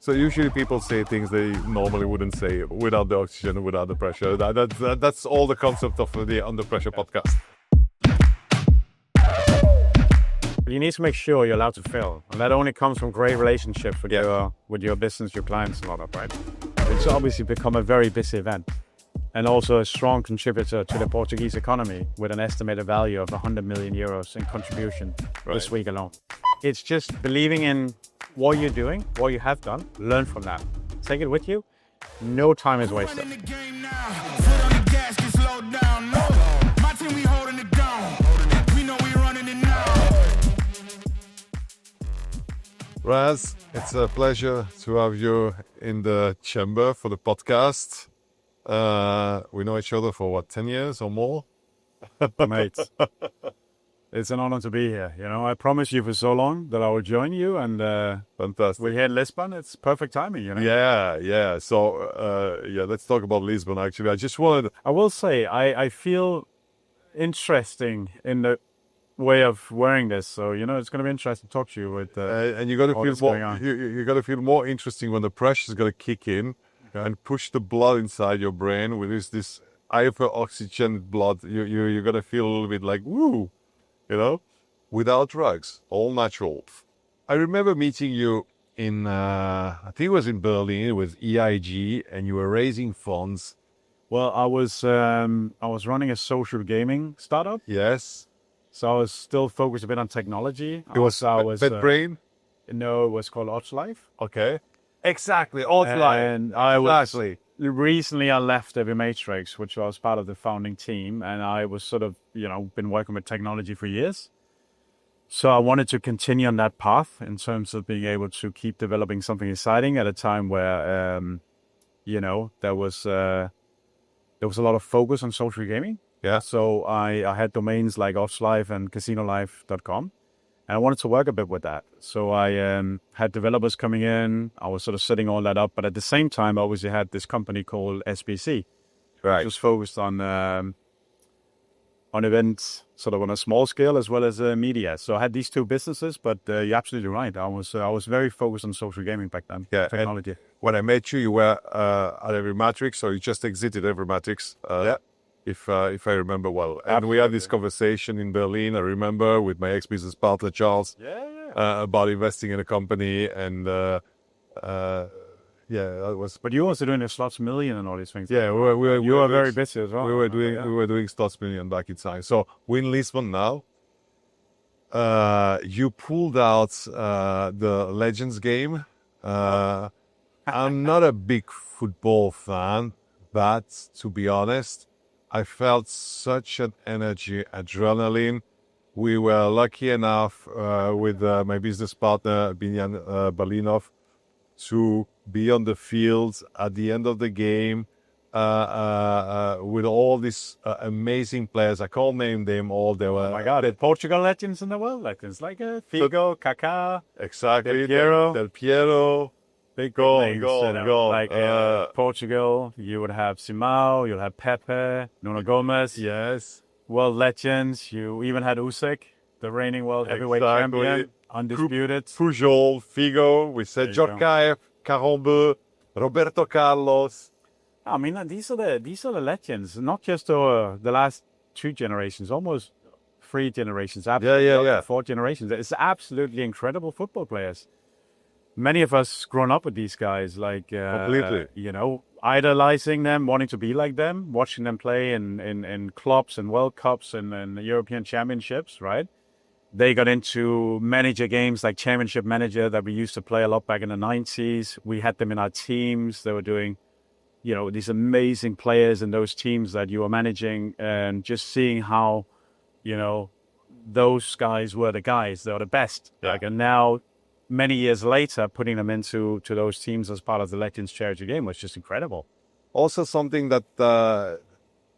So usually people say things they normally wouldn't say without the oxygen, without the pressure. That's all the concept of the Under Pressure podcast. You need to make sure you're allowed to fail, and that only comes from great relationships with your business, your clients, and all that, right? It's obviously become a very busy event, and also a strong contributor to the Portuguese economy with an estimated value of 100 million euros in contribution this week alone. It's just believing in what you're doing, what you have done, learn from that. Take it with you. No time is wasted. Raz, it's a pleasure to have you in the chamber for the podcast. We know each other for 10 years or more? Mate, it's an honor to be here. I promised you for so long that I would join you, and fantastic. We're here in Lisbon. It's perfect timing, Yeah. So, let's talk about Lisbon, actually. I will say, I feel interesting in the way of wearing this, so it's going to be interesting to talk to you with and you got to feel more you got to feel more interesting when the pressure is going to kick in and push the blood inside your brain with this hyper oxygen blood. You're going to feel a little bit like woo, without drugs, all natural. I remember meeting you in I think it was in Berlin with EIG, and you were raising funds. Well, I was running a social gaming startup. Yes. So I was still focused a bit on technology. It was BetBrain? No, it was called Odds Life. Okay. Exactly, Odds Life. And I recently I left Every Matrix, which was part of the founding team, and I was sort of, been working with technology for years. So I wanted to continue on that path in terms of being able to keep developing something exciting at a time where, there was a lot of focus on social gaming. Yeah. So I had domains like oddslife and casinolife.com, and I wanted to work a bit with that. So I had developers coming in. I was sort of setting all that up, but at the same time, I obviously had this company called SBC, right, which was focused on events, sort of on a small scale as well as media. So I had these two businesses, but you're absolutely right. I was very focused on social gaming back then. Yeah, technology. And when I met you, you were at Every Matrix, or you just exited Every Matrix. If I remember well. And Absolutely. We had this conversation in Berlin, I remember, with my ex-business partner, Charles, about investing in a company. And that was... But you're also doing the Slots Million and all these things. Yeah, you were very busy as well. We were doing Slots Million back in time. So we're in Lisbon now. You pulled out the Legends game. I'm not a big football fan, but to be honest, I felt such an energy, adrenaline. We were lucky enough with my business partner, Vigen Balinov, to be on the field at the end of the game with all these amazing players. I can't name them all. They were, oh my God, the Portugal legends in the world, legends like Figo, Kaká, exactly, Del Piero. Big go. Like Portugal, you would have Simão, you'll have Pepe, Nuno Gomes. Yes. World legends. You even had Usyk, the reigning world heavyweight champion, undisputed. Pujol, Figo, we said Djorkaeff, Carambeu, Roberto Carlos. I mean, these are the legends, not just the last two generations, almost three generations. Yeah. 4 generations. It's absolutely incredible football players. Many of us grown up with these guys, like, completely. Idolizing them, wanting to be like them, watching them play in clubs and World Cups and European Championships, right? They got into manager games like Championship Manager that we used to play a lot back in the 90s. We had them in our teams. They were doing, these amazing players in those teams that you were managing, and just seeing how, those guys were the guys. They were the best. Yeah. And now, many years later, putting them into those teams as part of the Legends charity game was just incredible. Also, something that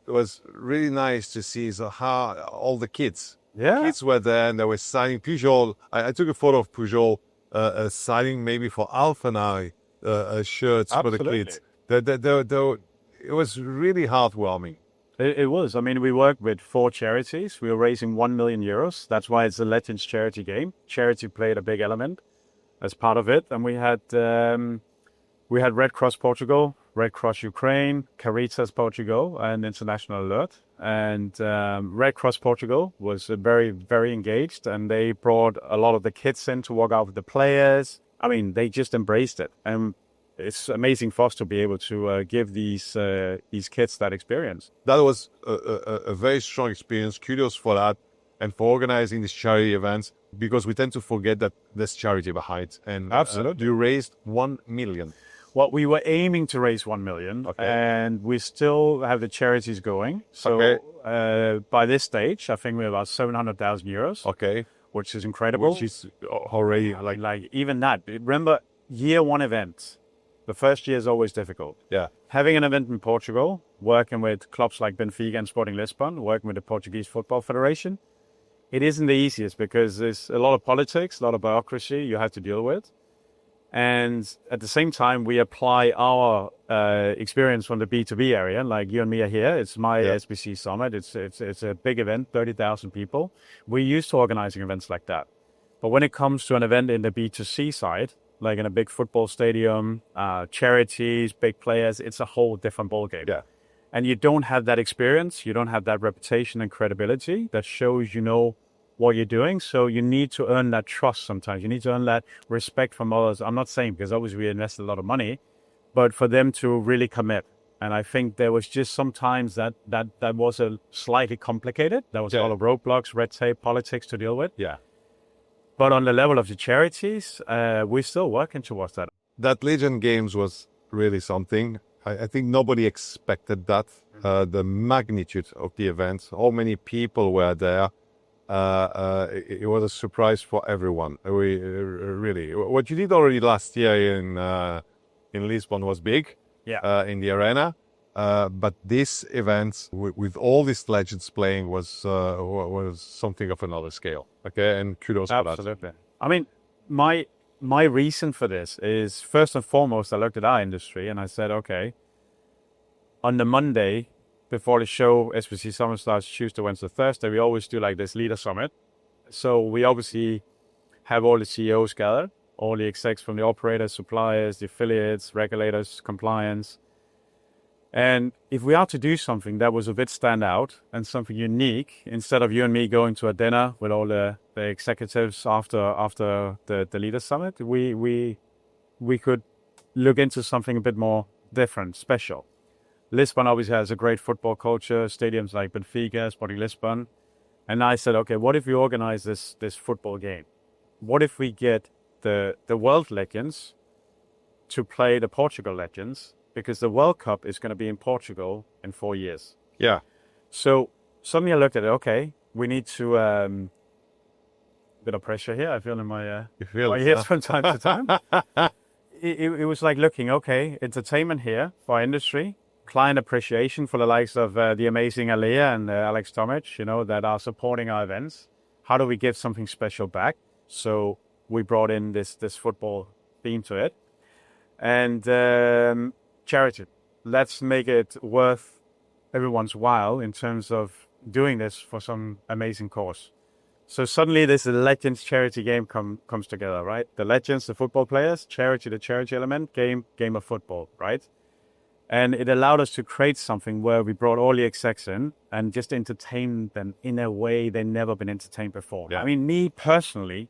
was really nice to see is how all the kids were there, and they were signing Pujol. I took a photo of Pujol signing maybe for Alpha now shirts for the kids. It was really heartwarming. It was. I mean, we worked with 4 charities. We were raising 1 million euros. That's why it's a Legends charity game. Charity played a big element as part of it. And we had We had Red Cross Portugal, Red Cross Ukraine, Caritas Portugal, and International Alert. And Red Cross Portugal was very, very engaged, and they brought a lot of the kids in to walk out with the players. I mean, they just embraced it, and it's amazing for us to be able to give these kids that experience. That was a very strong experience. Kudos for that, and for organizing these charity events, because we tend to forget that there's charity behind. And Absolutely. You raised 1 million. Well, we were aiming to raise 1 million, and we still have the charities going. So by this stage, I think we're about 700,000 euros. Okay. Which is incredible. Which is already like even that. Remember, year one event, the first year is always difficult. Yeah. Having an event in Portugal, working with clubs like Benfica and Sporting Lisbon, working with the Portuguese Football Federation, it isn't the easiest because there's a lot of politics, a lot of bureaucracy you have to deal with. And at the same time, we apply our experience from the B2B area, like you and me are here. It's my SBC Summit. It's a big event, 30,000 people. We're used to organizing events like that. But when it comes to an event in the B2C side, like in a big football stadium, charities, big players, it's a whole different ballgame. Yeah. And you don't have that experience. You don't have that reputation and credibility that shows you know what you're doing. So you need to earn that trust sometimes. You need to earn that respect from others. I'm not saying because obviously we invested a lot of money, but for them to really commit. And I think there was just sometimes that was a slightly complicated. There was a lot of roadblocks, red tape, politics to deal with. Yeah. But on the level of the charities, we're still working towards that. That Legion Games was really something. I think nobody expected that. The magnitude of the event, how many people were there. It was a surprise for everyone. We really, what you did already last year in Lisbon was big. Yeah. In the arena, but this event with all these legends playing was something of another scale. Okay, and kudos for that. Absolutely. I mean, my reason for this is first and foremost, I looked at our industry and I said, okay, on the Monday before the show, SBC Summit starts Tuesday, Wednesday, Thursday, we always do like this leader summit. So we obviously have all the CEOs gathered, all the execs from the operators, suppliers, the affiliates, regulators, compliance. And if we are to do something that was a bit stand out and something unique, instead of you and me going to a dinner with all the executives after the leader summit, we could look into something a bit more different, special. Lisbon obviously has a great football culture, stadiums like Benfica, Sporting Lisbon. And I said, okay, what if we organize this football game? What if we get the world legends to play the Portugal legends? Because the World Cup is going to be in Portugal in 4 years. Yeah. So suddenly I looked at it, okay, we need to, bit of pressure here, I feel in my ears from time to time. It was like looking, okay, entertainment here for our industry, client appreciation for the likes of the amazing Alea and Alex Tomic, that are supporting our events. How do we give something special back? So we brought in this football theme to it. And charity. Let's make it worth everyone's while in terms of doing this for some amazing cause. So suddenly this Legends charity game comes together, right? The Legends, the football players, charity, the charity element, game of football, right? And it allowed us to create something where we brought all the execs in and just entertain them in a way they've never been entertained before. Yeah. I mean, me personally,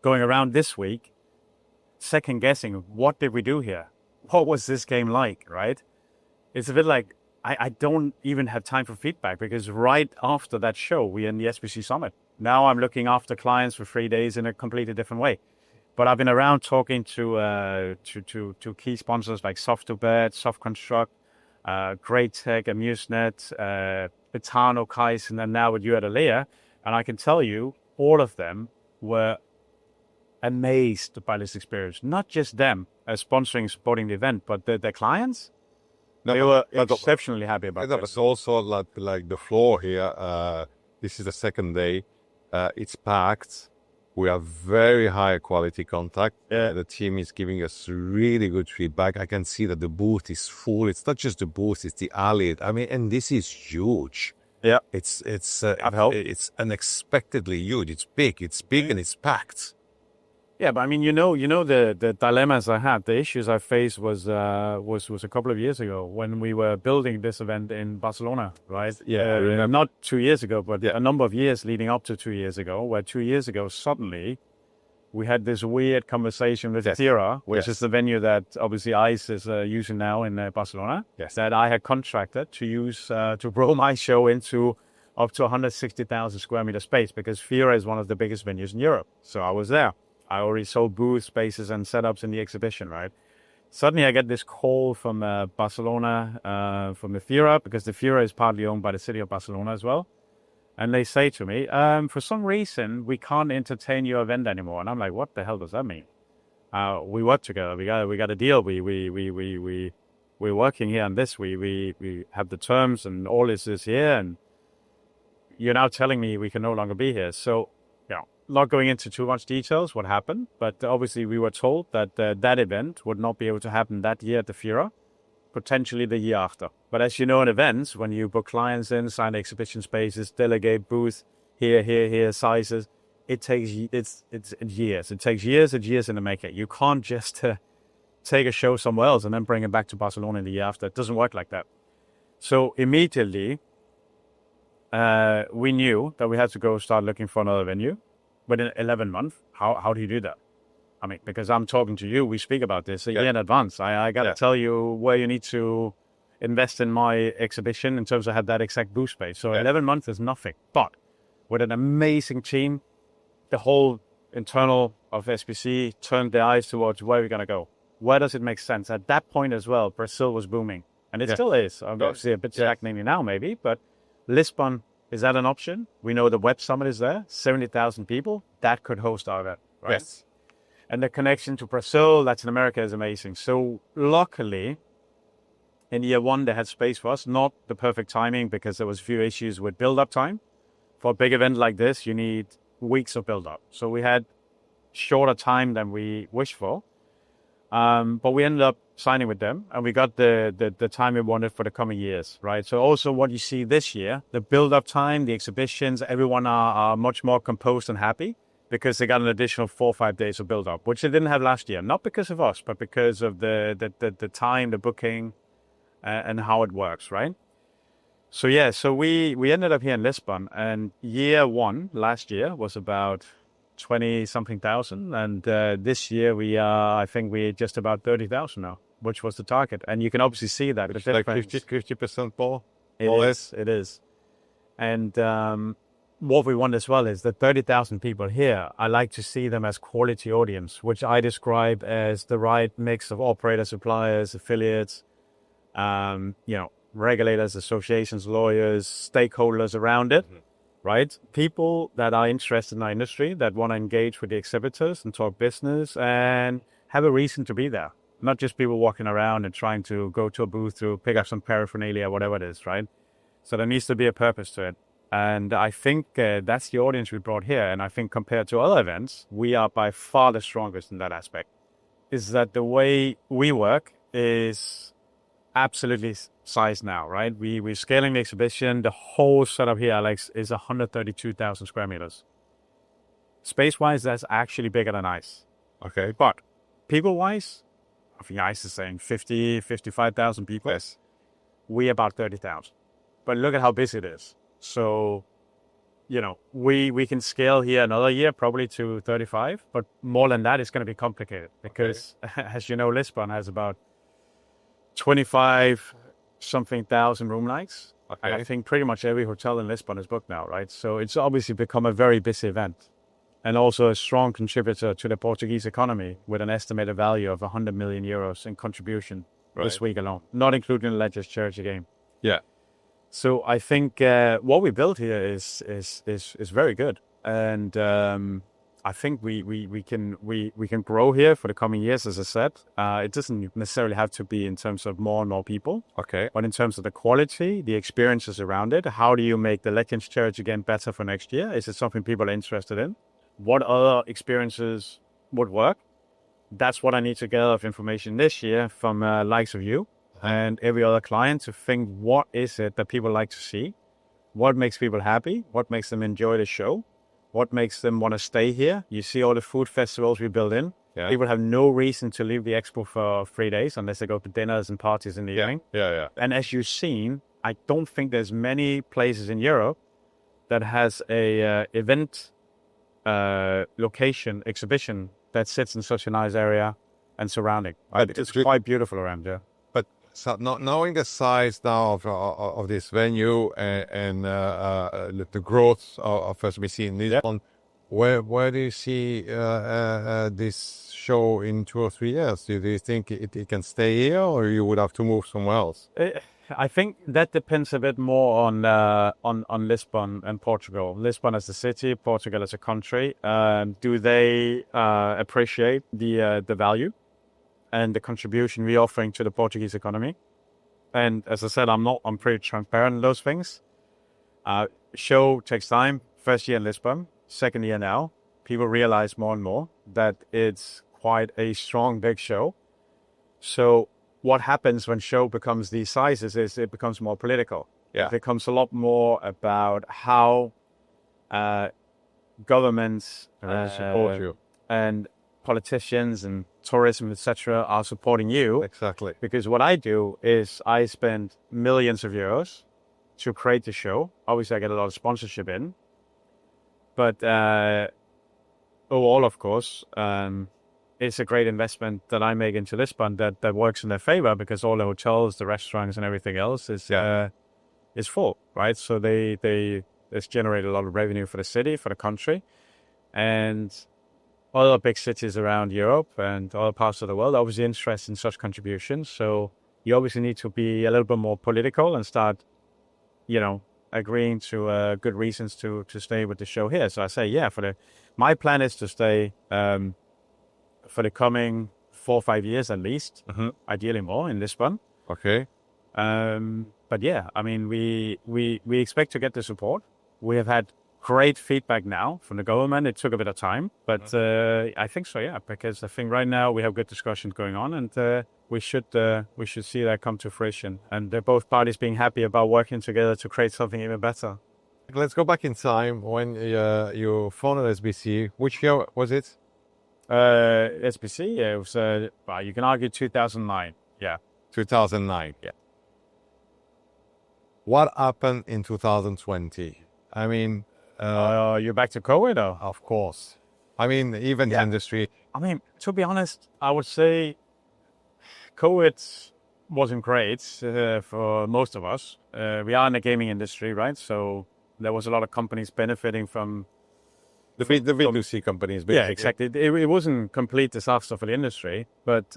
going around this week, second guessing, what did we do here? What was this game like, right? It's a bit like, I don't even have time for feedback because right after that show, we're in the SBC Summit. Now I'm looking after clients for 3 days in a completely different way. But I've been around talking to key sponsors like Soft2Bet, Softconstruct, Great Tech, AmuseNet, Betano, Kaizen, and now with you at Alea. And I can tell you, all of them were amazed by this experience. Not just them as sponsoring, supporting the event, but their clients. They were exceptionally happy about that. It's also like the floor here. This is the second day. It's packed. We have very high quality contact. Yeah. The team is giving us really good feedback. I can see that the booth is full. It's not just the booth; it's the alley. I mean, and this is huge. Yeah, it's unexpectedly huge. It's big and it's packed. Yeah, but I mean, the dilemmas I had, the issues I faced was a couple of years ago when we were building this event in Barcelona, right? Yeah, I remember. Not 2 years ago, but Yeah. a number of years leading up to 2 years ago, where 2 years ago suddenly we had this weird conversation with Thera, which is the venue that obviously ICE is using now in Barcelona. Yes. That I had contracted to use to grow my show into up to 160,000 square meter space, because Thera is one of the biggest venues in Europe. So I was there. I already sold booth spaces and setups in the exhibition, right? Suddenly I get this call from Barcelona, from the Thera, because the Thera is partly owned by the city of Barcelona as well. And they say to me, for some reason, we can't entertain your event anymore. And I'm like, what the hell does that mean? We work together. We got a deal. We're working here on this. We have the terms and all this is here. And you're now telling me we can no longer be here. So, not going into too much details what happened, but obviously we were told that that event would not be able to happen that year at the Thera, potentially the year after. But as you know, in events, when you book clients in, sign exhibition spaces, delegate booth, here, sizes, it's years. It takes years and years in the making. You can't just take a show somewhere else and then bring it back to Barcelona the year after. It doesn't work like that. So immediately, we knew that we had to go start looking for another venue. But in 11 months, how do you do that? I mean, because I'm talking to you, we speak about this a year in advance. I got to tell you where you need to invest in my exhibition in terms of have that exact booth space. So 11 months is nothing. But with an amazing team, the whole internal of SBC turned their eyes towards where we're going to go. Where does it make sense? At that point as well, Brazil was booming. And it still is. Obviously a bit stagnating now maybe, but Lisbon, is that an option? We know the Web Summit is there, 70,000 people. That could host our event, right? Yes. And the connection to Brazil, Latin America is amazing. So luckily, in year one, they had space for us. Not the perfect timing because there was a few issues with build-up time. For a big event like this, you need weeks of build-up. So we had shorter time than we wished for. But we ended up signing with them, and we got the time we wanted for the coming years, right? So also what you see this year, the build-up time, the exhibitions, everyone are much more composed and happy because they got an additional 4 or 5 days of build-up, which they didn't have last year. Not because of us, but because of the time, the booking, and how it works, right? So so we ended up here in Lisbon, and year one last year was about 20-something thousand, and this year I think we're just about 30,000 now, which was the target. And you can obviously see that. It's like 50% more or less. It is. And what we want as well is the 30,000 people here, I like to see them as quality audience, which I describe as the right mix of operators, suppliers, affiliates, regulators, associations, lawyers, stakeholders around it. Right? People that are interested in our industry, that want to engage with the exhibitors and talk business and have a reason to be there. Not just people walking around and trying to go to a booth to pick up some paraphernalia, whatever it is, right? So there needs to be a purpose to it. And I think that's the audience we brought here. And I think compared to other events, we are by far the strongest in that aspect. Is that the way we work is absolutely size now, right? We're scaling the exhibition. The whole setup here, Alex, is 132,000 square meters. Space-wise, that's actually bigger than ICE. Okay. But people-wise, I think ICE is saying 50, 55,000 people. Yes. We about 30,000. But look at how busy it is. So, we can scale here another year, probably to 35. But more than that, it's going to be complicated because, as you know, Lisbon has about 25-something thousand room nights. Okay. And I think pretty much every hotel in Lisbon is booked now, right? So it's obviously become a very busy event and also a strong contributor to the Portuguese economy with an estimated value of 100 million euros in contribution this week alone, not including the Legends Charity game. Yeah. So I think what we built here is very good. And I think we can grow here for the coming years, as I said. It doesn't necessarily have to be in terms of more and more people. Okay. But in terms of the quality, the experiences around it, how do you make the Legends Charity game better for next year? Is it something people are interested in? What other experiences would work? That's what I need to gather of information this year from likes of you and every other client to think, what is it that people like to see? What makes people happy? What makes them enjoy the show? what makes them want to stay here. You see all the food festivals we build in. Yeah. People have no reason to leave the expo for 3 days unless they go to dinners and parties in the evening. Yeah. And as you've seen, I don't think there's many places in Europe that has a event location exhibition that sits in such a nice area and surrounding. It's quite beautiful around here. But so knowing the size now of this venue and the growth of SBC in Lisbon, where do you see this show in 2 or 3 years? Do you think it can stay here, or you would have to move somewhere else? I think that depends a bit more on Lisbon and Portugal. Lisbon as a city, Portugal as a country. Do they appreciate the value and the contribution we're offering to the Portuguese economy? And as I said, I'm pretty transparent in those things. Show takes time. First year in Lisbon, second year now. People realize more and more that it's quite a strong, big show. So what happens when show becomes these sizes is it becomes more political. Yeah. It becomes a lot more about how governments support you. And politicians and tourism, etc., are supporting you. Exactly. Because what I do is I spend millions of euros to create the show. Obviously, I get a lot of sponsorship in. But overall, of course, it's a great investment that I make into Lisbon that works in their favor, because all the hotels, the restaurants, and everything else is full, right? So they generate a lot of revenue for the city, for the country, and other big cities around Europe and other parts of the world obviously interest in such contributions. So you obviously need to be a little bit more political and start, agreeing to good reasons to stay with the show here. So I say, my plan is to stay for the coming 4 or 5 years at least, ideally more, in Lisbon. Okay. But we expect to get the support. We have had great feedback now from the government. It took a bit of time, but I think so, because I think right now we have good discussions going on, and we should see that come to fruition. And they're both parties being happy about working together to create something even better. Let's go back in time when you founded SBC. Which year was it? SBC, it was, you can argue 2009. Yeah. 2009. Yeah. What happened in 2020? I mean... you're back to COVID, or? Of course. I mean, even the industry... To be honest, I would say COVID wasn't great for most of us. We are in the gaming industry, right? So there was a lot of companies benefiting from... The B2C companies. Basically. Yeah, exactly. It wasn't complete disaster for the industry, but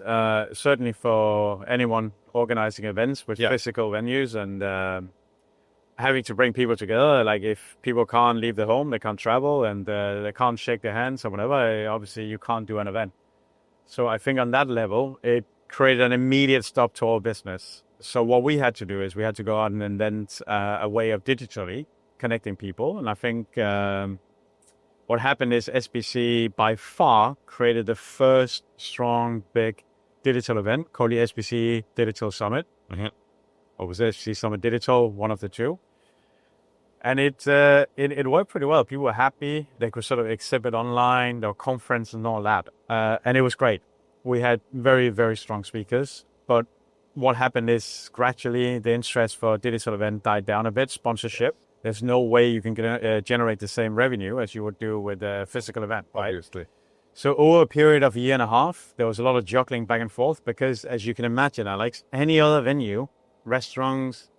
certainly for anyone organizing events with physical venues and having to bring people together. Like if people can't leave their home, they can't travel, and they can't shake their hands or whatever, obviously you can't do an event. So I think on that level, it created an immediate stop to all business. So what we had to do is we had to go out and invent a way of digitally connecting people. And I think... what happened is SBC by far created the first strong, big digital event called the SBC Digital Summit. Or was it SBC Summit Digital, one of the two. And it worked pretty well. People were happy. They could sort of exhibit online, their conference and all that. And it was great. We had very, very strong speakers. But what happened is gradually the interest for a digital event died down a bit, sponsorship. There's no way you can generate the same revenue as you would do with a physical event, right? Obviously. So over a period of a year and a half, there was a lot of juggling back and forth because, as you can imagine, Alex, any other venue, restaurants,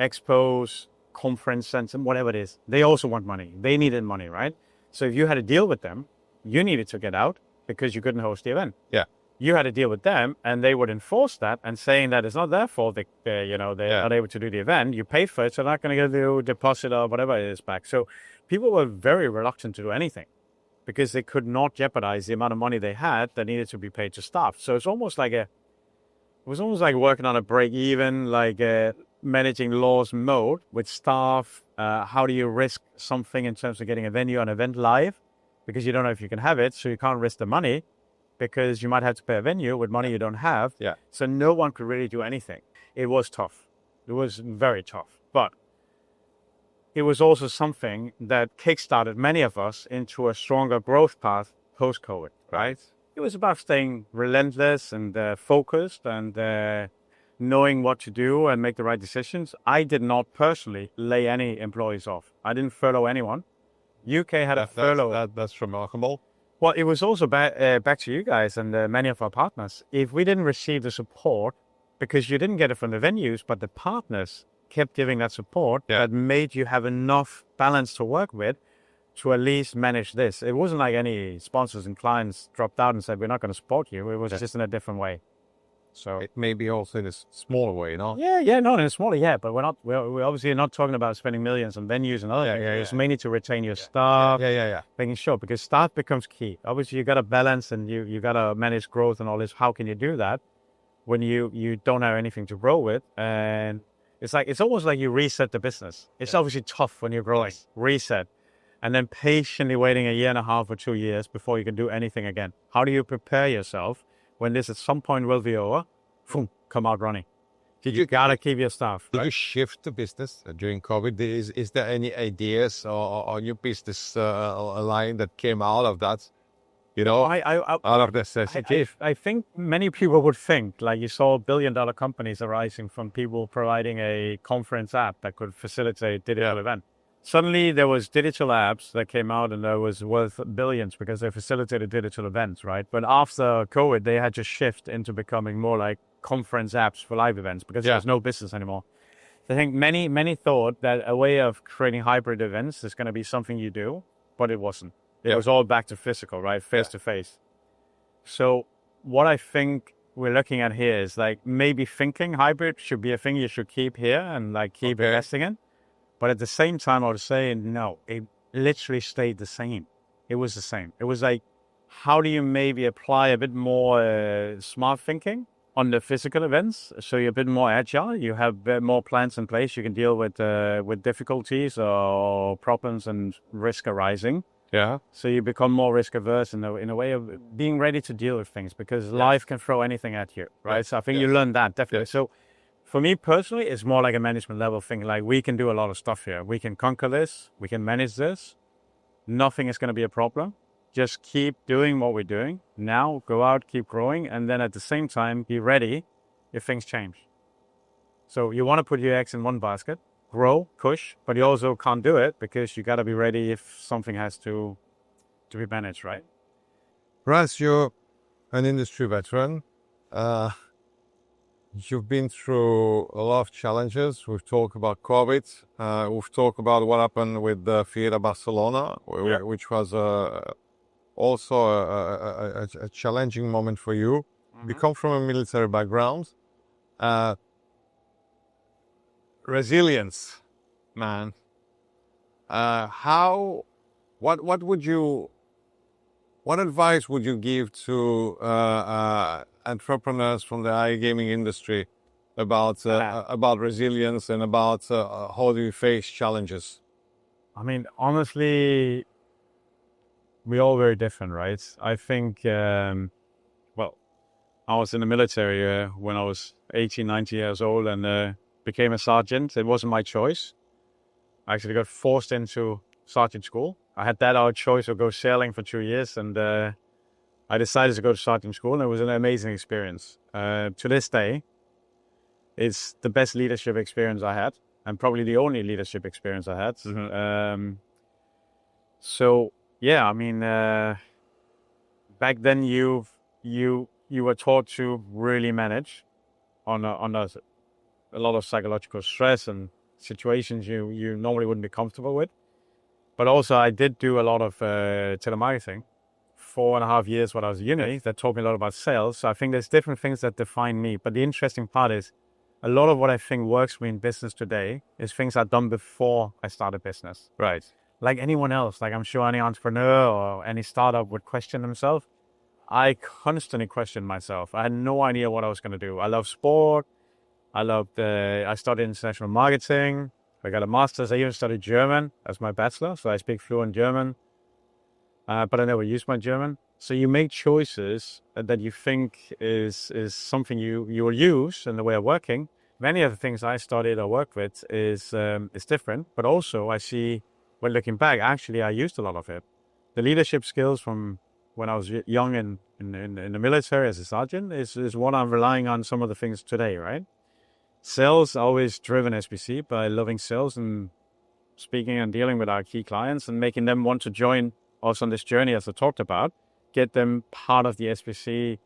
expos, conference center, whatever it is, they also want money. They needed money, right? So if you had a deal with them, you needed to get out because you couldn't host the event. Yeah. You had a deal with them, and they would enforce that and saying that it's not their fault they're not able to do the event. You paid for it, so they're not going to get the deposit or whatever it is back. So people were very reluctant to do anything because they could not jeopardize the amount of money they had that needed to be paid to staff. So it's almost like working on a break even, like managing loss mode with staff. How do you risk something in terms of getting a venue, an event live? Because you don't know if you can have it, so you can't risk the money, because you might have to pay a venue with money you don't have. Yeah. So no one could really do anything. It was tough. It was very tough. But it was also something that kickstarted many of us into a stronger growth path post-COVID, right? It was about staying relentless and focused and knowing what to do and make the right decisions. I did not personally lay any employees off. I didn't furlough anyone. UK had a furlough. That's remarkable. Well, it was also back to you guys and many of our partners. If we didn't receive the support, because you didn't get it from the venues, but the partners kept giving that support, that made you have enough balance to work with to at least manage this. It wasn't like any sponsors and clients dropped out and said, we're not going to support you. It was just in a different way. So it may be also in a smaller way, no? Yeah, not in a smaller, but we're obviously not talking about spending millions on venues and other things. It's mainly to retain your staff. Making sure, because staff becomes key. Obviously, you got to balance and you got to manage growth and all this. How can you do that when you don't have anything to grow with? And it's almost like you reset the business. It's obviously tough when you're growing. Reset. And then patiently waiting a year and a half or 2 years before you can do anything again. How do you prepare yourself when this at some point will be over? Boom, come out running. You gotta keep your staff. Did you shift the business during COVID? Is there any ideas or new business line that came out of that? You know, out of necessity? I think many people would think, like you saw billion-dollar companies arising from people providing a conference app that could facilitate digital event. Suddenly there was digital apps that came out and that was worth billions because they facilitated digital events, right? But after COVID, they had to shift into becoming more like conference apps for live events because there's no business anymore. I think many thought that a way of creating hybrid events is going to be something you do, but it wasn't. It was all back to physical, right? Face to face. So what I think we're looking at here is like maybe thinking hybrid should be a thing you should keep here and like keep investing in. But at the same time, I would say, no, it literally stayed the same. It was the same. It was like, how do you maybe apply a bit more smart thinking on the physical events? So you're a bit more agile. You have a bit more plans in place. You can deal with difficulties or problems and risk arising. Yeah. So you become more risk averse in a way of being ready to deal with things because life can throw anything at you, right? So I think you learn that definitely. So for me personally, it's more like a management level thing. Like we can do a lot of stuff here. We can conquer this. We can manage this. Nothing is going to be a problem. Just keep doing what we're doing now. Go out, keep growing, and then at the same time, be ready if things change. So you want to put your eggs in one basket, grow, push, but you also can't do it because you got to be ready if something has to be managed, right? Ras, you're an industry veteran. You've been through a lot of challenges. We've talked about COVID. We've talked about what happened with the Fiera Barcelona, which was also a challenging moment for you. You come from a military background. Resilience, man. What advice would you give to entrepreneurs from the iGaming industry about resilience and about how do you face challenges? I mean, honestly, we're all very different, right? I think, I was in the military when I was 18, 19 years old and became a sergeant. It wasn't my choice. I actually got forced into sergeant school. I had that our choice of go sailing for 2 years and I decided to go to sergeant school and it was an amazing experience. To this day, it's the best leadership experience I had and probably the only leadership experience I had. Back then you were taught to really manage on a lot of psychological stress and situations you normally wouldn't be comfortable with. But also I did do a lot of telemarketing, 4.5 years when I was at uni, that taught me a lot about sales. So I think there's different things that define me. But the interesting part is a lot of what I think works for me in business today is things I've done before I started business. Right. Like anyone else, like I'm sure any entrepreneur or any startup would question themselves. I constantly questioned myself. I had no idea what I was going to do. I love sport. I studied international marketing. I got a master's. I even studied German as my bachelor, so I speak fluent German. But I never used my German. So you make choices that you think is something you will use in the way of working, many of the things I studied or worked with is different, but also I see, when looking back, actually I used a lot of it. The leadership skills from when I was young in the military as a sergeant is what I'm relying on some of the things today, right? Sales, always driven SBC by loving sales and speaking and dealing with our key clients and making them want to join us on this journey, as I talked about, get them part of the SBC,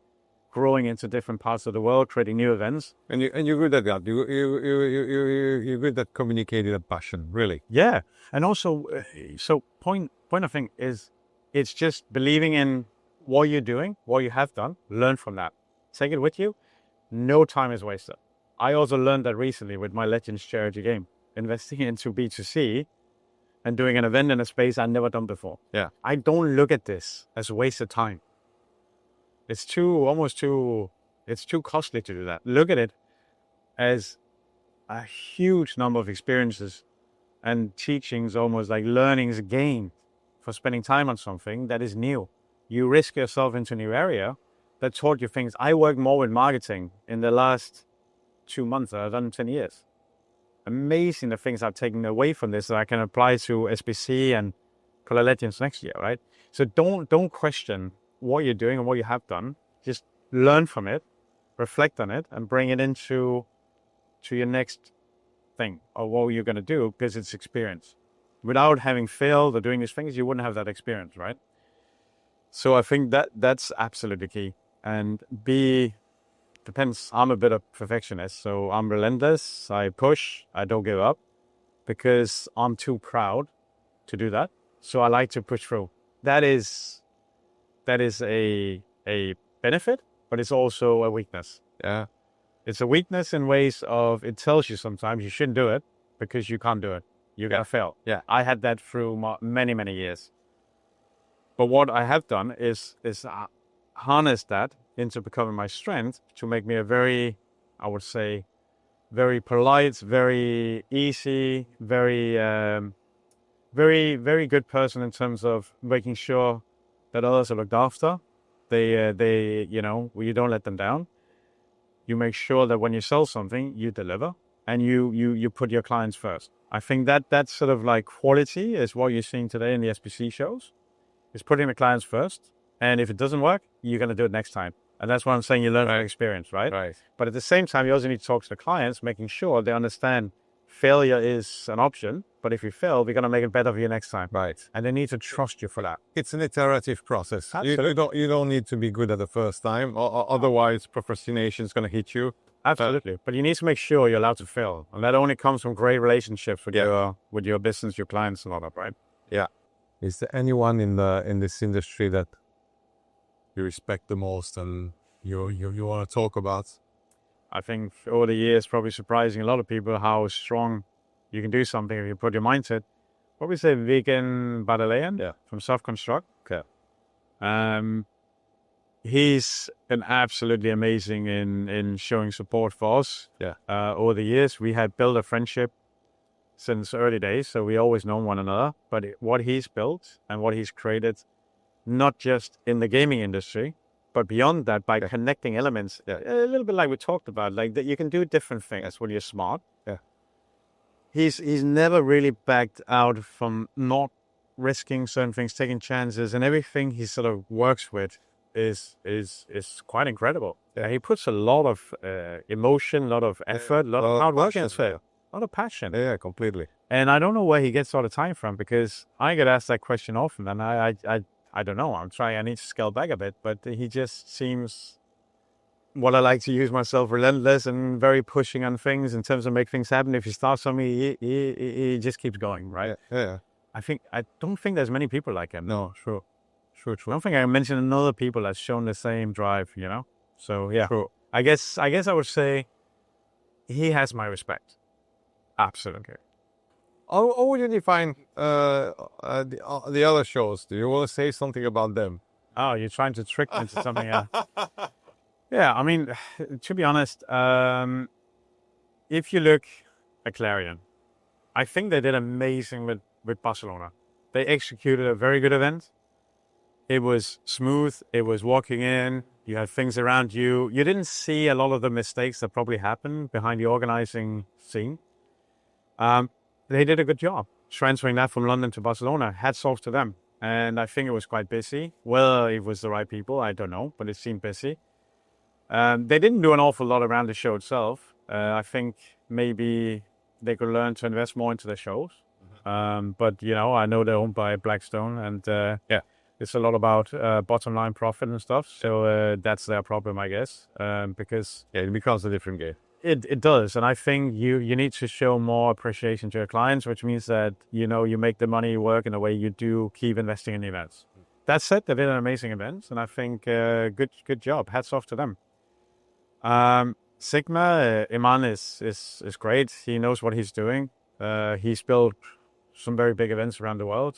growing into different parts of the world, creating new events. And you're good at that. You're good at communicating that passion, really. Yeah. And also, so point of thing is, it's just believing in what you're doing, what you have done, learn from that. Take it with you. No time is wasted. I also learned that recently with my Legends charity game, investing into B2C and doing an event in a space I'd never done before. Yeah. I don't look at this as a waste of time. It's too costly to do that. Look at it as a huge number of experiences and teachings, almost like learnings gained for spending time on something that is new. You risk yourself into a new area that taught you things. I work more with marketing in the last 2 months than I've done in 10 years. Amazing the things I've taken away from this that I can apply to SBC and Color Legends next year, right? So don't question what you're doing and what you have done. Just learn from it, reflect on it, and bring it into your next thing or what you're going to do, because it's experience. Without having failed or doing these things, you wouldn't have that experience, right? So I think that's absolutely key. And depends. I'm a bit of perfectionist, so I'm relentless. I push. I don't give up because I'm too proud to do that. So I like to push through. That is a benefit, but it's also a weakness. Yeah. It's a weakness in ways of, it tells you sometimes you shouldn't do it because you can't do it. You're going to fail. Yeah. I had that through many, many years. But what I have done is harness that into becoming my strength to make me a very, I would say, very polite, very easy, very, very good person in terms of making sure that others are looked after. They you don't let them down. You make sure that when you sell something, you deliver and you put your clients first. I think that sort of like quality is what you're seeing today in the SBC shows, is putting the clients first. And if it doesn't work, you're going to do it next time. And that's what I'm saying. You learn from experience, right? Right. But at the same time, you also need to talk to the clients, making sure they understand failure is an option. But if you fail, we're going to make it better for you next time. Right. And they need to trust you for that. It's an iterative process. Absolutely. You don't need to be good at the first time, or otherwise procrastination is going to hit you. Absolutely. But you need to make sure you're allowed to fail. And that only comes from great relationships with your business, your clients, and all that, right? Yeah. Is there anyone in this industry that you respect the most and you want to talk about? I think over the years, probably surprising a lot of people how strong you can do something if you put your mind to it. Probably say Vigen Badalyan from Self Construct. Okay. He's been absolutely amazing in showing support for us. Yeah. Over the years, we had built a friendship since early days, so we always known one another. But what he's built and what he's created, not just in the gaming industry, but beyond that, by connecting elements, a little bit like we talked about, like that you can do different things when you're smart. Yeah. He's never really backed out from not risking certain things, taking chances, and everything he sort of works with is quite incredible. Yeah, he puts a lot of emotion, a lot of effort, a lot of hard work into it, a lot of passion. Yeah, completely. And I don't know where he gets all the time from, because I get asked that question often, and I don't know. I need to scale back a bit, but he just seems, what I like to use myself, relentless and very pushing on things in terms of make things happen. If he starts something, he just keeps going, right? Yeah. I don't think there's many people like him. No, true. I don't think I mentioned another people that's shown the same drive, So yeah, True. I guess I would say he has my respect. Absolutely. How would you define the other shows? Do you want to say something about them? Oh, you're trying to trick me into something else. Yeah, I mean, to be honest, if you look at Clarion, I think they did amazing with Barcelona. They executed a very good event. It was smooth. It was walking in. You had things around you. You didn't see a lot of the mistakes that probably happened behind the organizing scene. They did a good job transferring that from London to Barcelona. Hats off to them. And I think it was quite busy. Well, it was the right people, I don't know, but it seemed busy. They didn't do an awful lot around the show itself. I think maybe they could learn to invest more into the shows. But, I know they're owned by Blackstone, and it's a lot about bottom line profit and stuff. So that's their problem, I guess, because it becomes a different game. It does. And I think you need to show more appreciation to your clients, which means that, you make the money work in a way you do keep investing in the events. That said, they did an amazing event, and I think good job. Hats off to them. Sigma, Iman is great. He knows what he's doing. He's built some very big events around the world.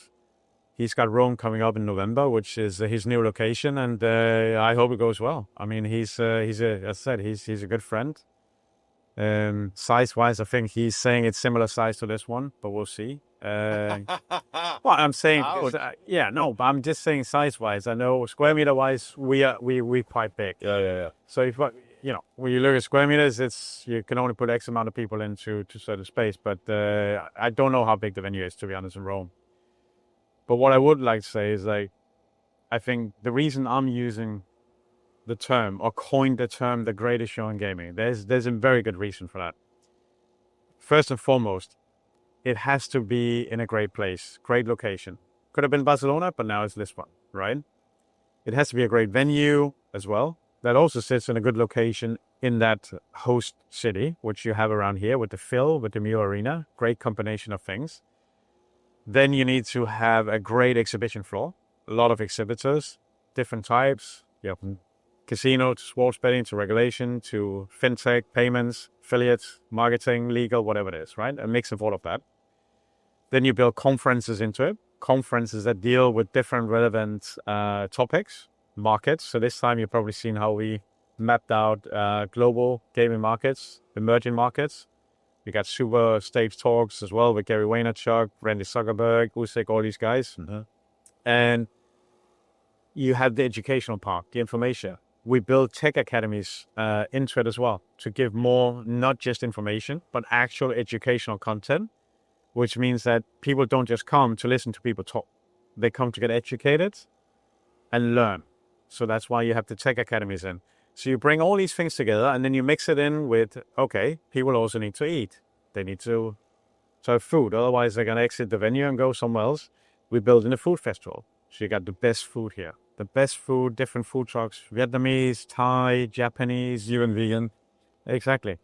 He's got Rome coming up in November, which is his new location, and I hope it goes well. I mean, he's as I said, he's a good friend. Size-wise, I think he's saying it's similar size to this one, but we'll see. Well, I'm saying, but I'm just saying size-wise. I know square meter-wise, we quite big. Yeah. So if when you look at square meters, you can only put X amount of people into certain space. But I don't know how big the venue is, to be honest, in Rome. But what I would like to say is, I think the reason I'm using the term, or coined the term, the greatest show in gaming, there's a very good reason for that. First and foremost, it has to be in a great place, great location. Could have been Barcelona, but now it's Lisbon, right? It has to be a great venue as well. That also sits in a good location in that host city, which you have around here with the Phil, with the Mio Arena. Great combination of things. Then you need to have a great exhibition floor. A lot of exhibitors, different types. You have from casino to sports betting to regulation to fintech, payments, affiliates, marketing, legal, whatever it is, right? A mix of all of that. Then you build conferences into it. Conferences that deal with different relevant topics, markets. So this time you've probably seen how we mapped out global gaming markets, emerging markets. We got super stage talks as well with Gary Vaynerchuk, Randy Zuckerberg, Usyk, all these guys. Mm-hmm. And you have the educational part, the information. We build tech academies into it as well to give more, not just information, but actual educational content, which means that people don't just come to listen to people talk. They come to get educated and learn. So that's why you have the tech academies in. So you bring all these things together and then you mix it in with, okay, people also need to eat. They need to have food. Otherwise, they're going to exit the venue and go somewhere else. We build in a food festival. So you got the best food here. The best food, different food trucks, Vietnamese, Thai, Japanese. Even vegan. Exactly.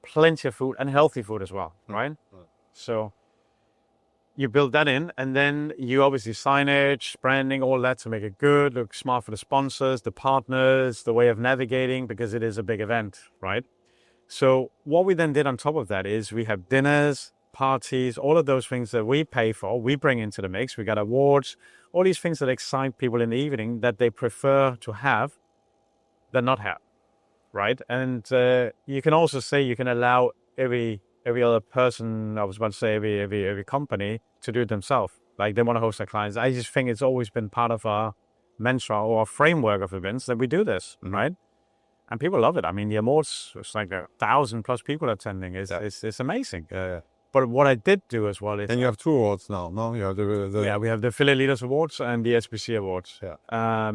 Plenty of food and healthy food as well, right? So you build that in, and then you obviously signage, branding, all that to make it good, look smart for the sponsors, the partners, the way of navigating, because it is a big event, right? So what we then did on top of that is we have dinners, parties, all of those things that we pay for, we bring into the mix. We got awards, all these things that excite people in the evening that they prefer to have than not have, right? And you can also say you can allow every other person, I was about to say every company, to do it themselves. Like they want to host their clients. I just think it's always been part of our mantra or our framework of events that we do this, right? And people love it. I mean, the awards, it's like 1,000+ people attending. It's amazing. Yeah. But what I did do as well is... And you have 2 awards now, no? You have Yeah, we have the Affiliate Leaders Awards and the SBC Awards. Yeah.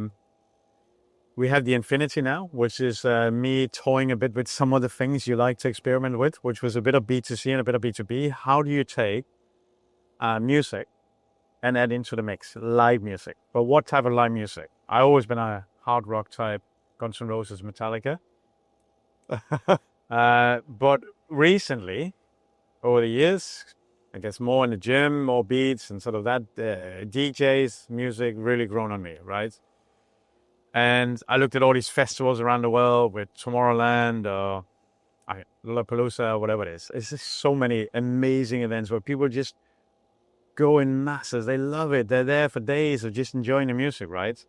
We have the Infinity now, which is me toying a bit with some of the things you like to experiment with, which was a bit of B2C and a bit of B2B. How do you take music and add into the mix live music? But what type of live music? I've always been a hard rock type, Guns N' Roses, Metallica. But recently, over the years, I guess more in the gym, more beats and sort of that, DJs, music really grown on me, right? And I looked at all these festivals around the world with Tomorrowland or Lollapalooza or whatever it is. It's just so many amazing events where people just go in masses. They love it. They're there for days of just enjoying the music, right?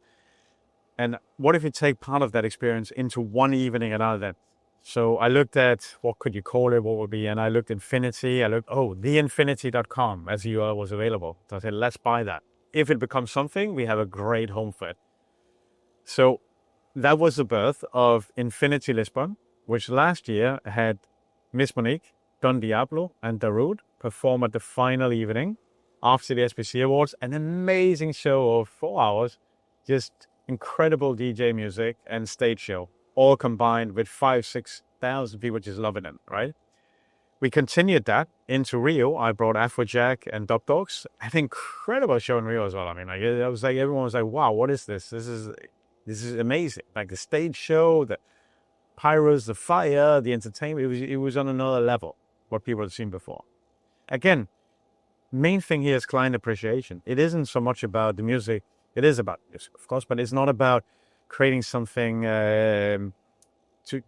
And what if you take part of that experience into one evening at another event? So I looked at, what could you call it, what would be, and I looked Infinity. I looked, theinfinity.com as a URL was available. So I said, let's buy that. If it becomes something, we have a great home for it. So that was the birth of Infinity Lisbon, which last year had Miss Monique, Don Diablo, and Darude perform at the final evening after the SBC Awards. An amazing show of 4 hours, just incredible DJ music and stage show, all combined with 5,000-6,000 people just loving it, right? We continued that into Rio. I brought Afrojack and Dub Dogs. An incredible show in Rio as well. I mean, like, it was like everyone was like, "Wow, what is this? This is amazing!" Like the stage show, the pyros, the fire, the entertainment. It was on another level. What people had seen before. Again, main thing here is client appreciation. It isn't so much about the music. It is about music, of course, but it's not about creating something.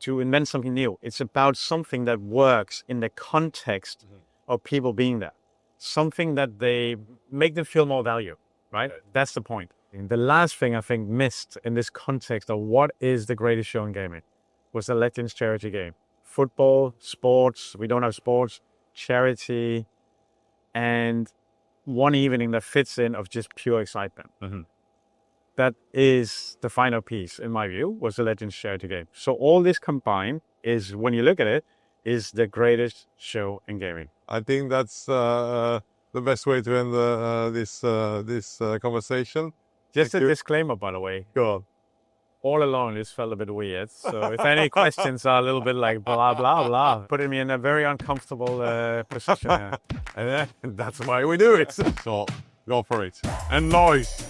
To invent something new. It's about something that works in the context of people being there. Something that they make them feel more value, right? That's the point. And the last thing I think missed in this context of what is the greatest show in gaming was the Legends charity game. Football, sports, we don't have sports, charity, and one evening that fits in of just pure excitement. That is the final piece, in my view, was the Legends charity game. So all this combined is, when you look at it, is the greatest show in gaming. I think that's the best way to end this conversation. Just a disclaimer, by the way. Go on. All along, this felt a bit weird. So if any questions are a little bit like blah, blah, blah, putting me in a very uncomfortable position here. And that's why we do it. So go for it. And noise.